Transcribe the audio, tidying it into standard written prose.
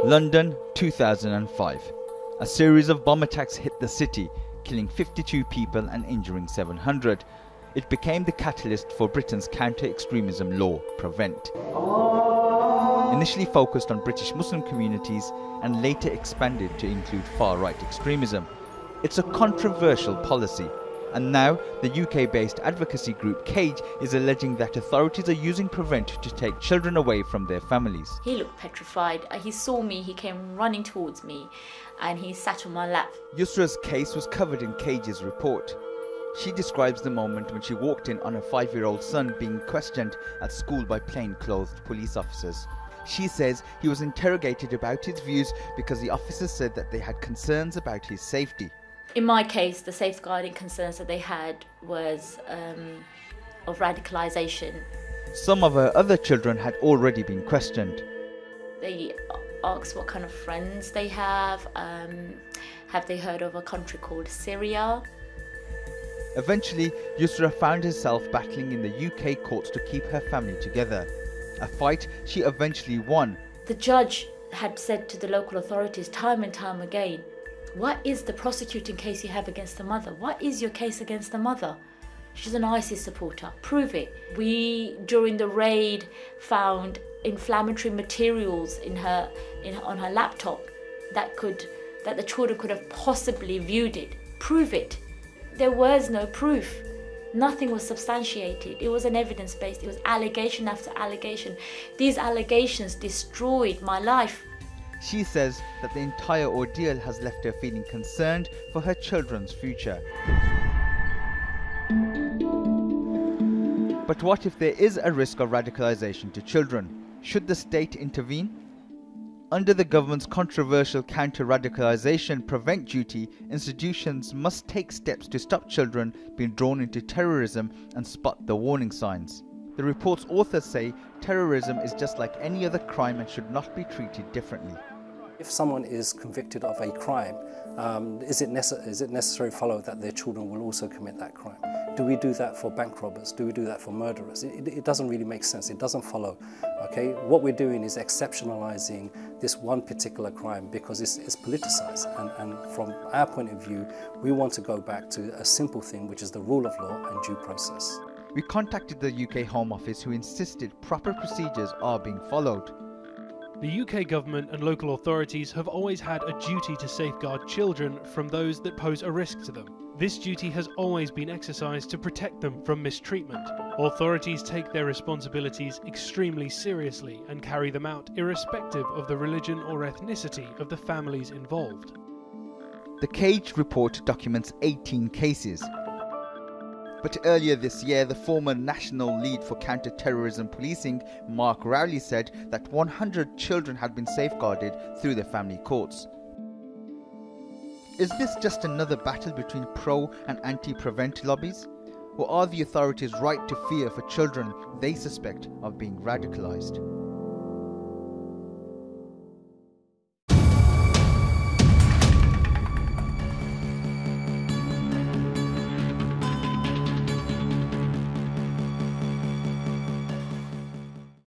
London, 2005. A series of bomb attacks hit the city, killing 52 people and injuring 700. It became the catalyst for Britain's counter-extremism law, Prevent. Initially focused on British Muslim communities and later expanded to include far-right extremism. It's a controversial policy, and now the UK-based advocacy group Cage is alleging that authorities are using Prevent to take children away from their families. He looked petrified. He saw me, he came running towards me, and he sat on my lap. Yusra's case was covered in Cage's report. She describes the moment when she walked in on her 5-year-old son being questioned at school by plain-clothed police officers. She says he was interrogated about his views because the officers said that they had concerns about his safety. In my case, the safeguarding concerns that they had was of radicalisation. Some of her other children had already been questioned. They asked what kind of friends they have they heard of a country called Syria? Eventually, Yusra found herself battling in the UK courts to keep her family together. A fight she eventually won. The judge had said to the local authorities time and time again, what is the prosecuting case you have against the mother? What is your case against the mother? She's an ISIS supporter. Prove it. We, during the raid, found inflammatory materials on her laptop that the children could have possibly viewed it. Prove it. There was no proof. Nothing was substantiated. It was an evidence-based. It was allegation after allegation. These allegations destroyed my life. She says that the entire ordeal has left her feeling concerned for her children's future. But what if there is a risk of radicalisation to children? Should the state intervene? Under the government's controversial counter-radicalisation prevent duty, institutions must take steps to stop children being drawn into terrorism and spot the warning signs. The report's authors say terrorism is just like any other crime and should not be treated differently. If someone is convicted of a crime, is it necessary to follow that their children will also commit that crime? Do we do that for bank robbers? Do we do that for murderers? It doesn't really make sense. It doesn't follow. Okay, what we're doing is exceptionalizing this one particular crime because it's politicized. And from our point of view, we want to go back to a simple thing, which is the rule of law and due process. We contacted the UK Home Office, who insisted proper procedures are being followed. The UK government and local authorities have always had a duty to safeguard children from those that pose a risk to them. This duty has always been exercised to protect them from mistreatment. Authorities take their responsibilities extremely seriously and carry them out irrespective of the religion or ethnicity of the families involved. The Cage report documents 18 cases. But earlier this year, the former national lead for counter-terrorism policing, Mark Rowley, said that 100 children had been safeguarded through the family courts. Is this just another battle between pro and anti-prevent lobbies? Or are the authorities right to fear for children they suspect of being radicalised?